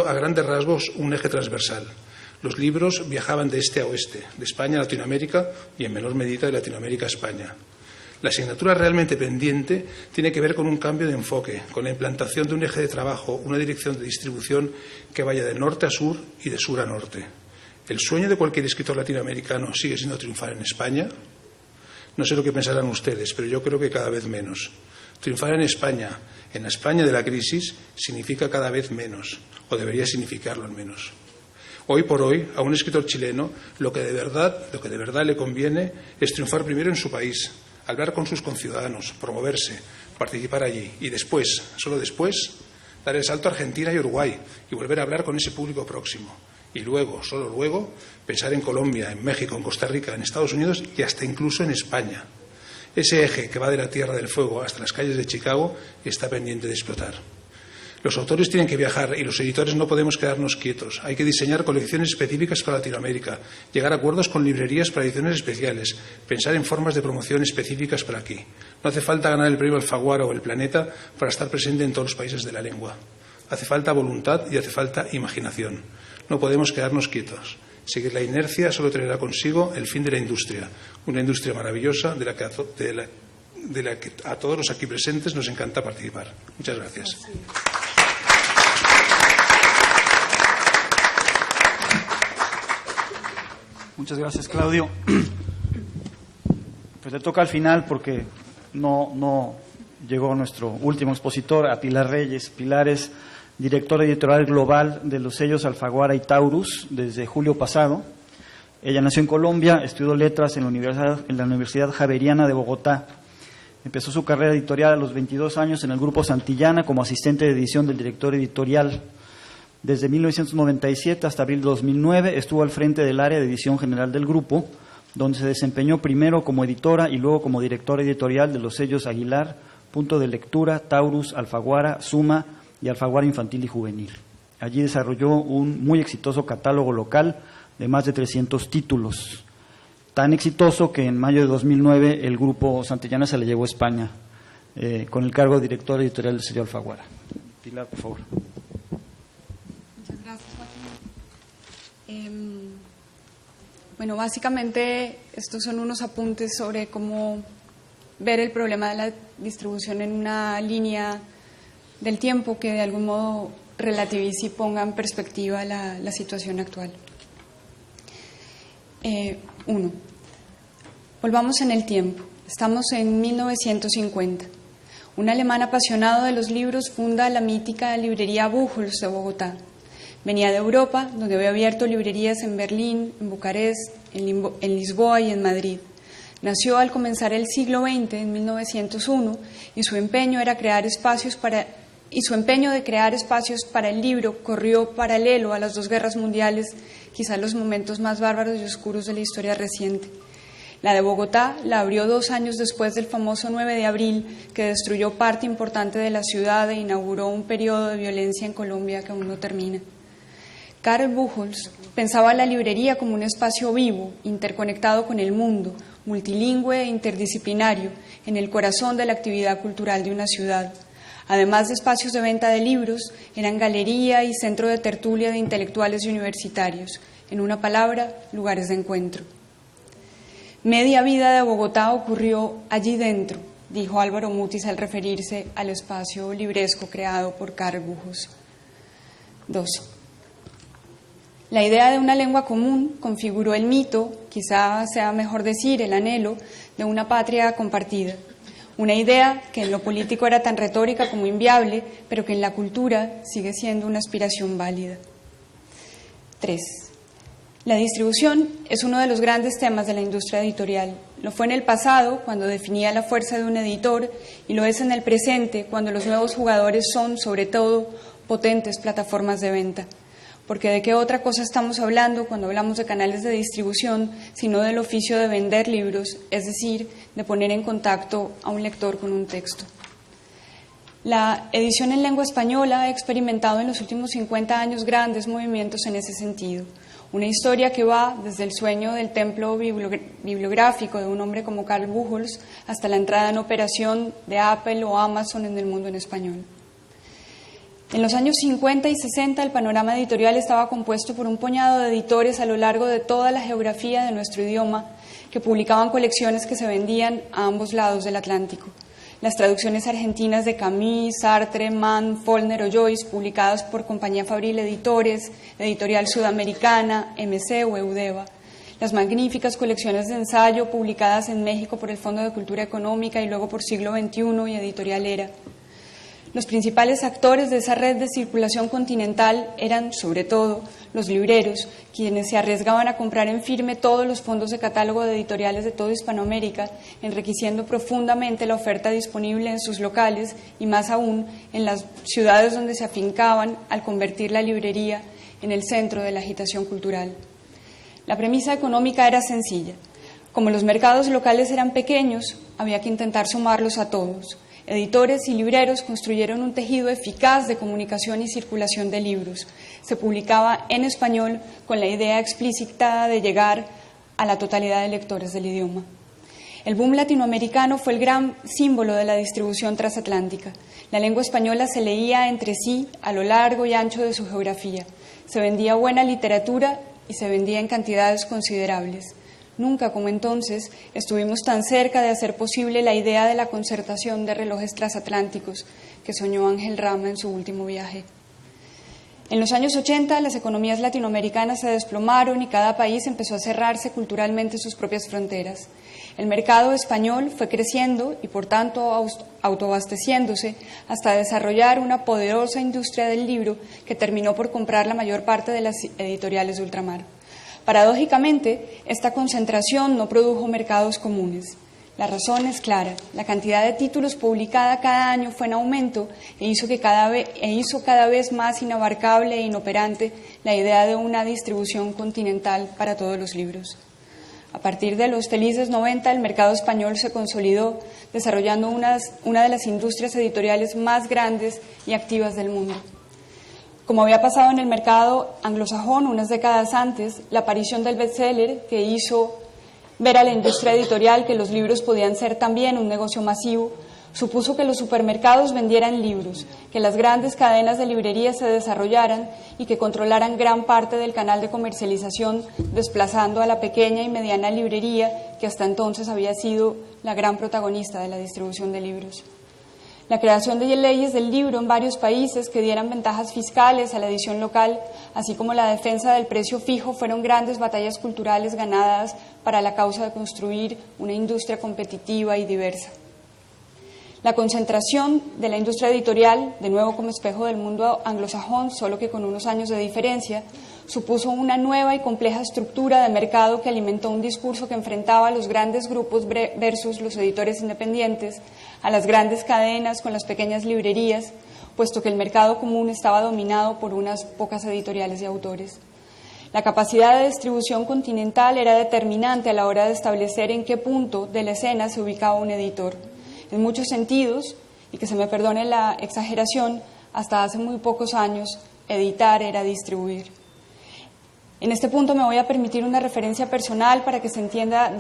a grandes rasgos un eje transversal. Los libros viajaban de este a oeste, de España a Latinoamérica y en menor medida de Latinoamérica a España. La asignatura realmente pendiente tiene que ver con un cambio de enfoque, con la implantación de un eje de trabajo, una dirección de distribución que vaya de norte a sur y de sur a norte. ¿El sueño de cualquier escritor latinoamericano sigue siendo triunfar en España? No sé lo que pensarán ustedes, pero yo creo que cada vez menos. Triunfar en la España de la crisis, significa cada vez menos, o debería significarlo al menos. Hoy por hoy, a un escritor chileno, lo que de verdad le conviene es triunfar primero en su país, hablar con sus conciudadanos, promoverse, participar allí y después, solo después, dar el salto a Argentina y Uruguay y volver a hablar con ese público próximo. Y luego, solo luego, pensar en Colombia, en México, en Costa Rica, en Estados Unidos y hasta incluso en España. Ese eje que va de la Tierra del Fuego hasta las calles de Chicago está pendiente de explotar. Los autores tienen que viajar y los editores no podemos quedarnos quietos. Hay que diseñar colecciones específicas para Latinoamérica, llegar a acuerdos con librerías para ediciones especiales, pensar en formas de promoción específicas para aquí. No hace falta ganar el premio Alfaguara o el Planeta para estar presente en todos los países de la lengua. Hace falta voluntad y hace falta imaginación. No podemos quedarnos quietos. Seguir la inercia solo traerá consigo el fin de la industria, una industria maravillosa de la que a todos los aquí presentes nos encanta participar. Muchas gracias. Muchas gracias, Claudio. Pues le toca al final porque no llegó nuestro último expositor, a Pilar Reyes. Pilar es directora editorial global de los sellos Alfaguara y Taurus desde julio pasado. Ella nació en Colombia, estudió letras en la Universidad Javeriana de Bogotá. Empezó su carrera editorial a los 22 años en el Grupo Santillana como asistente de edición del director editorial. Desde 1997 hasta abril de 2009 estuvo al frente del área de edición general del grupo, donde se desempeñó primero como editora y luego como directora editorial de los sellos Aguilar, Punto de Lectura, Taurus, Alfaguara, Suma y Alfaguara Infantil y Juvenil. Allí desarrolló un muy exitoso catálogo local de más de 300 títulos, tan exitoso que en mayo de 2009 el grupo Santillana se le llevó a España con el cargo de director editorial del sello Alfaguara. Pilar, por favor. Muchas gracias, Joaquín. Bueno, básicamente estos son unos apuntes sobre cómo ver el problema de la distribución en una línea del tiempo que de algún modo relativice y ponga en perspectiva la situación actual. 1. Volvamos en el tiempo. Estamos en 1950. Un alemán apasionado de los libros funda la mítica librería Buchholz de Bogotá. Venía de Europa, donde había abierto librerías en Berlín, en Bucarest, en Lisboa y en Madrid. Nació al comenzar el siglo XX, en 1901, y su empeño de crear espacios para el libro corrió paralelo a las dos guerras mundiales, quizás los momentos más bárbaros y oscuros de la historia reciente. La de Bogotá la abrió 2 años después del famoso 9 de abril, que destruyó parte importante de la ciudad e inauguró un periodo de violencia en Colombia que aún no termina. Karl Buchholz pensaba la librería como un espacio vivo, interconectado con el mundo, multilingüe e interdisciplinario, en el corazón de la actividad cultural de una ciudad. Además de espacios de venta de libros, eran galería y centro de tertulia de intelectuales y universitarios. En una palabra, lugares de encuentro. Media vida de Bogotá ocurrió allí dentro, dijo Álvaro Mutis al referirse al espacio libresco creado por Karl Buchholz. 2. La idea de una lengua común configuró el mito, quizá sea mejor decir el anhelo, de una patria compartida. Una idea que en lo político era tan retórica como inviable, pero que en la cultura sigue siendo una aspiración válida. 3. La distribución es uno de los grandes temas de la industria editorial. Lo fue en el pasado, cuando definía la fuerza de un editor, y lo es en el presente, cuando los nuevos jugadores son, sobre todo, potentes plataformas de venta. Porque ¿de qué otra cosa estamos hablando cuando hablamos de canales de distribución, sino del oficio de vender libros, es decir, de poner en contacto a un lector con un texto? La edición en lengua española ha experimentado en los últimos 50 años grandes movimientos en ese sentido. Una historia que va desde el sueño del templo bibliográfico de un hombre como Karl Buchholz hasta la entrada en operación de Apple o Amazon en el mundo en español. En los años 50 y 60 el panorama editorial estaba compuesto por un puñado de editores a lo largo de toda la geografía de nuestro idioma que publicaban colecciones que se vendían a ambos lados del Atlántico. Las traducciones argentinas de Camus, Sartre, Mann, Faulkner o Joyce, publicadas por Compañía Fabril Editores, Editorial Sudamericana, MC o Eudeva. Las magníficas colecciones de ensayo publicadas en México por el Fondo de Cultura Económica y luego por Siglo XXI y Editorial Era. Los principales actores de esa red de circulación continental eran, sobre todo, los libreros, quienes se arriesgaban a comprar en firme todos los fondos de catálogo de editoriales de toda Hispanoamérica, enriqueciendo profundamente la oferta disponible en sus locales y más aún en las ciudades donde se afincaban al convertir la librería en el centro de la agitación cultural. La premisa económica era sencilla. Como los mercados locales eran pequeños, había que intentar sumarlos a todos. Editores y libreros construyeron un tejido eficaz de comunicación y circulación de libros. Se publicaba en español con la idea explícita de llegar a la totalidad de lectores del idioma. El boom latinoamericano fue el gran símbolo de la distribución transatlántica. La lengua española se leía entre sí a lo largo y ancho de su geografía. Se vendía buena literatura y se vendía en cantidades considerables. Nunca, como entonces, estuvimos tan cerca de hacer posible la idea de la concertación de relojes transatlánticos que soñó Ángel Rama en su último viaje. En los años 80, las economías latinoamericanas se desplomaron y cada país empezó a cerrarse culturalmente sus propias fronteras. El mercado español fue creciendo y, por tanto, autoabasteciéndose hasta desarrollar una poderosa industria del libro que terminó por comprar la mayor parte de las editoriales de ultramar. Paradójicamente, esta concentración no produjo mercados comunes. La razón es clara: la cantidad de títulos publicada cada año fue en aumento e hizo cada vez más inabarcable e inoperante la idea de una distribución continental para todos los libros. A partir de los felices 90, el mercado español se consolidó, desarrollando una de las industrias editoriales más grandes y activas del mundo. Como había pasado en el mercado anglosajón unas décadas antes, la aparición del bestseller, que hizo ver a la industria editorial que los libros podían ser también un negocio masivo, supuso que los supermercados vendieran libros, que las grandes cadenas de librerías se desarrollaran y que controlaran gran parte del canal de comercialización, desplazando a la pequeña y mediana librería que hasta entonces había sido la gran protagonista de la distribución de libros. La creación de leyes del libro en varios países que dieran ventajas fiscales a la edición local, así como la defensa del precio fijo, fueron grandes batallas culturales ganadas para la causa de construir una industria competitiva y diversa. La concentración de la industria editorial, de nuevo como espejo del mundo anglosajón, solo que con unos años de diferencia, supuso una nueva y compleja estructura de mercado que alimentó un discurso que enfrentaba a los grandes grupos versus los editores independientes, a las grandes cadenas con las pequeñas librerías, puesto que el mercado común estaba dominado por unas pocas editoriales y autores. La capacidad de distribución continental era determinante a la hora de establecer en qué punto de la escena se ubicaba un editor. En muchos sentidos, y que se me perdone la exageración, hasta hace muy pocos años, editar era distribuir. En este punto me voy a permitir una referencia personal para que se entienda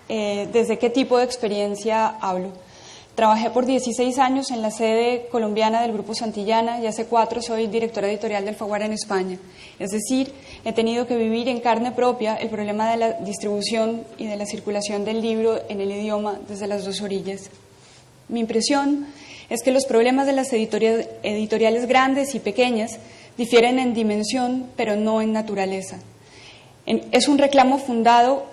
desde qué tipo de experiencia hablo. Trabajé por 16 años en la sede colombiana del Grupo Santillana y hace 4 soy directora editorial del Alfaguara en España. Es decir, he tenido que vivir en carne propia el problema de la distribución y de la circulación del libro en el idioma desde las dos orillas. Mi impresión es que los problemas de las editoriales grandes y pequeñas difieren en dimensión, pero no en naturaleza. Es un reclamo fundado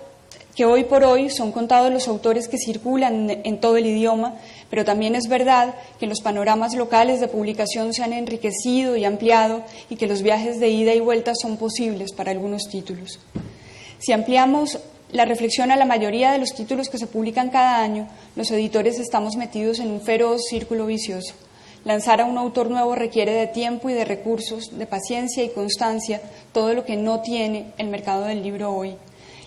que hoy por hoy son contados los autores que circulan en todo el idioma, pero también es verdad que los panoramas locales de publicación se han enriquecido y ampliado y que los viajes de ida y vuelta son posibles para algunos títulos. Si ampliamos la reflexión a la mayoría de los títulos que se publican cada año, los editores estamos metidos en un feroz círculo vicioso. Lanzar a un autor nuevo requiere de tiempo y de recursos, de paciencia y constancia, todo lo que no tiene el mercado del libro hoy.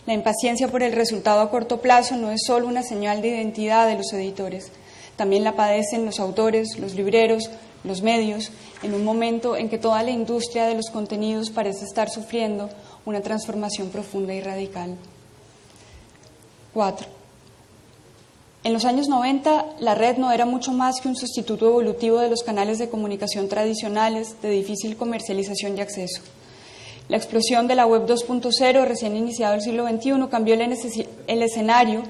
La impaciencia por el resultado a corto plazo no es solo una señal de identidad de los editores, también la padecen los autores, los libreros, los medios, en un momento en que toda la industria de los contenidos parece estar sufriendo una transformación profunda y radical. 4. En los años 90, la red no era mucho más que un sustituto evolutivo de los canales de comunicación tradicionales de difícil comercialización y acceso. La explosión de la Web 2.0, recién iniciado el siglo XXI, cambió el escenario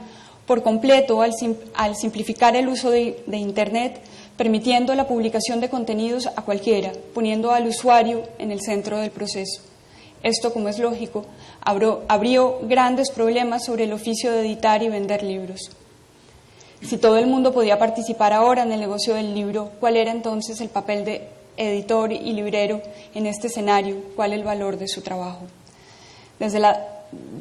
por completo al simplificar el uso de Internet, permitiendo la publicación de contenidos a cualquiera, poniendo al usuario en el centro del proceso. Esto, como es lógico, abrió grandes problemas sobre el oficio de editar y vender libros. Si todo el mundo podía participar ahora en el negocio del libro, ¿cuál era entonces el papel de editor y librero en este escenario? ¿Cuál es el valor de su trabajo? Desde la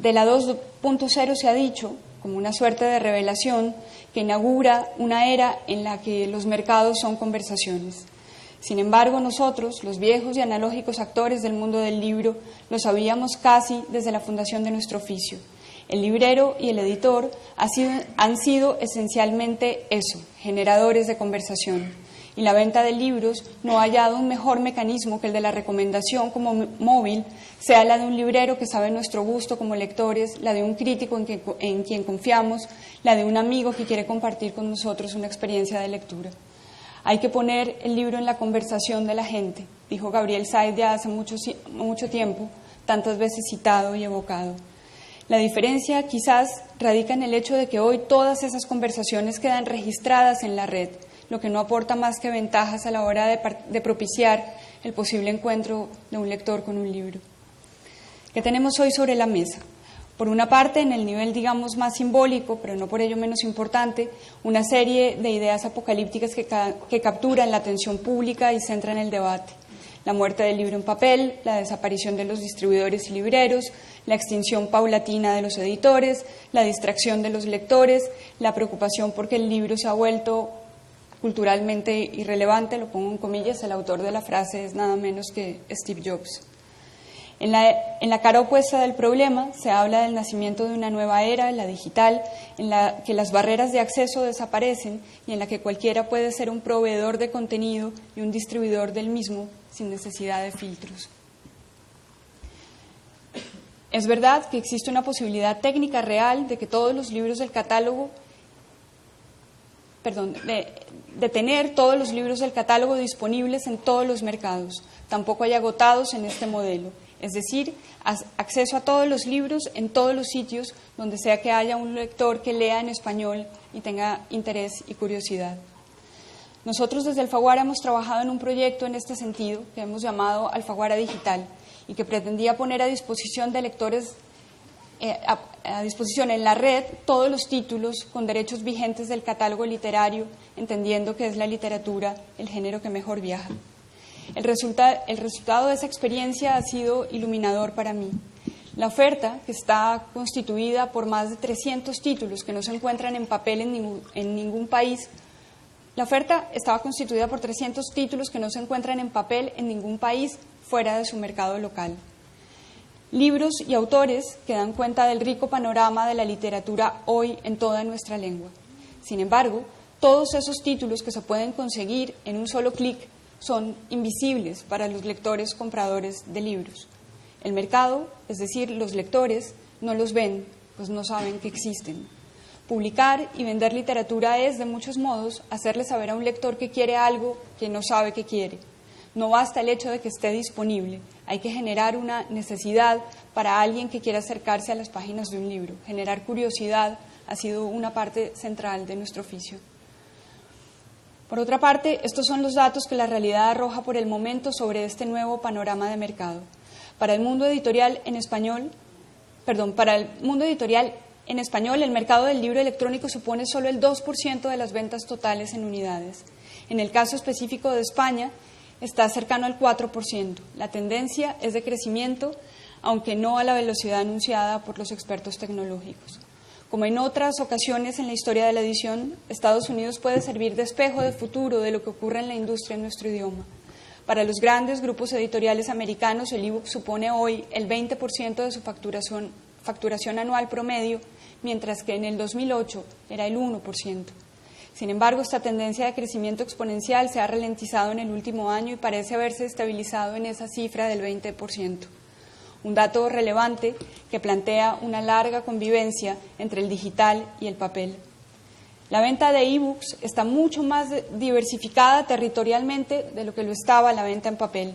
2.0 se ha dicho, como una suerte de revelación, que inaugura una era en la que los mercados son conversaciones. Sin embargo, nosotros, los viejos y analógicos actores del mundo del libro, lo sabíamos casi desde la fundación de nuestro oficio. El librero y el editor han sido esencialmente eso, generadores de conversación. Y la venta de libros no ha hallado un mejor mecanismo que el de la recomendación como móvil, sea la de un librero que sabe nuestro gusto como lectores, la de un crítico en quien confiamos, la de un amigo que quiere compartir con nosotros una experiencia de lectura. Hay que poner el libro en la conversación de la gente, dijo Gabriel Said ya hace mucho tiempo, tantas veces citado y evocado. La diferencia quizás radica en el hecho de que hoy todas esas conversaciones quedan registradas en la red, lo que no aporta más que ventajas a la hora de propiciar el posible encuentro de un lector con un libro. ¿Qué tenemos hoy sobre la mesa? Por una parte, en el nivel, digamos, más simbólico, pero no por ello menos importante, una serie de ideas apocalípticas que capturan la atención pública y centran el debate. La muerte del libro en papel, la desaparición de los distribuidores y libreros, la extinción paulatina de los editores, la distracción de los lectores, la preocupación porque el libro se ha vuelto culturalmente irrelevante, lo pongo en comillas, el autor de la frase es nada menos que Steve Jobs. En la cara opuesta del problema se habla del nacimiento de una nueva era, la digital, en la que las barreras de acceso desaparecen y en la que cualquiera puede ser un proveedor de contenido y un distribuidor del mismo sin necesidad de filtros. Es verdad que existe una posibilidad técnica real de que todos los libros del catálogo, de tener todos los libros del catálogo disponibles en todos los mercados, tampoco hay agotados en este modelo. Es decir, acceso a todos los libros en todos los sitios donde sea que haya un lector que lea en español y tenga interés y curiosidad. Nosotros desde Alfaguara hemos trabajado en un proyecto en este sentido que hemos llamado Alfaguara Digital y que pretendía poner a disposición de lectores, a disposición en la red todos los títulos con derechos vigentes del catálogo literario, entendiendo que es la literatura el género que mejor viaja. El resultado de esa experiencia ha sido iluminador para mí. La oferta, que está constituida por más de 300 títulos que no se encuentran en papel en ningún país, la oferta estaba constituida por 300 títulos que no se encuentran en papel en ningún país fuera de su mercado local. Libros y autores que dan cuenta del rico panorama de la literatura hoy en toda nuestra lengua. Sin embargo, todos esos títulos que se pueden conseguir en un solo clic son invisibles para los lectores compradores de libros. El mercado, es decir, los lectores, no los ven, pues no saben que existen. Publicar y vender literatura es, de muchos modos, hacerle saber a un lector que quiere algo que no sabe que quiere. No basta el hecho de que esté disponible, hay que generar una necesidad para alguien que quiera acercarse a las páginas de un libro. Generar curiosidad ha sido una parte central de nuestro oficio. Por otra parte, estos son los datos que la realidad arroja por el momento sobre este nuevo panorama de mercado. Para el mundo editorial en español, el mercado del libro electrónico supone solo el 2% de las ventas totales en unidades. En el caso específico de España, está cercano al 4%. La tendencia es de crecimiento, aunque no a la velocidad anunciada por los expertos tecnológicos. Como en otras ocasiones en la historia de la edición, Estados Unidos puede servir de espejo de futuro de lo que ocurre en la industria en nuestro idioma. Para los grandes grupos editoriales americanos, el ebook supone hoy el 20% de su facturación anual promedio, mientras que en el 2008 era el 1%. Sin embargo, esta tendencia de crecimiento exponencial se ha ralentizado en el último año y parece haberse estabilizado en esa cifra del 20%. Un dato relevante que plantea una larga convivencia entre el digital y el papel. La venta de ebooks está mucho más diversificada territorialmente de lo que lo estaba la venta en papel.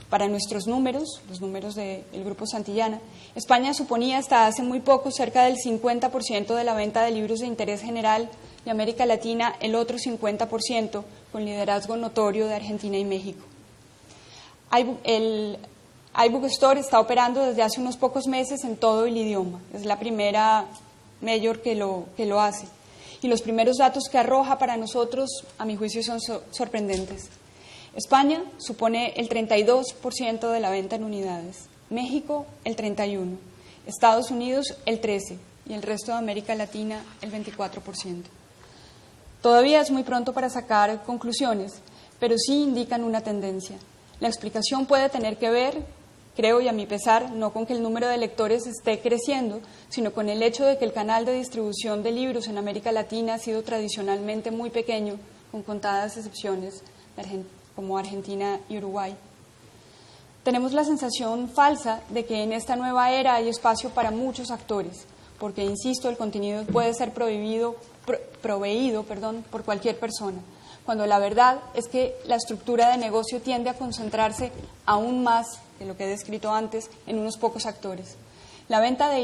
Para nuestros números, los números del Grupo Santillana, España suponía hasta hace muy poco cerca del 50% de la venta de libros de interés general y América Latina el otro 50%, con liderazgo notorio de Argentina y México. El iBook Store está operando desde hace unos pocos meses en todo el idioma. Es la primera mayor que lo hace. Y los primeros datos que arroja para nosotros, a mi juicio, son sorprendentes. España supone el 32% de la venta en unidades, México el 31%, Estados Unidos el 13% y el resto de América Latina el 24%. Todavía es muy pronto para sacar conclusiones, pero sí indican una tendencia. La explicación puede tener que ver, creo y a mi pesar, no con que el número de lectores esté creciendo, sino con el hecho de que el canal de distribución de libros en América Latina ha sido tradicionalmente muy pequeño, con contadas excepciones como Argentina y Uruguay. Tenemos la sensación falsa de que en esta nueva era hay espacio para muchos actores, porque, insisto, el contenido puede ser proveído por cualquier persona, cuando la verdad es que la estructura de negocio tiende a concentrarse aún más de lo que he descrito antes en unos pocos actores. La venta de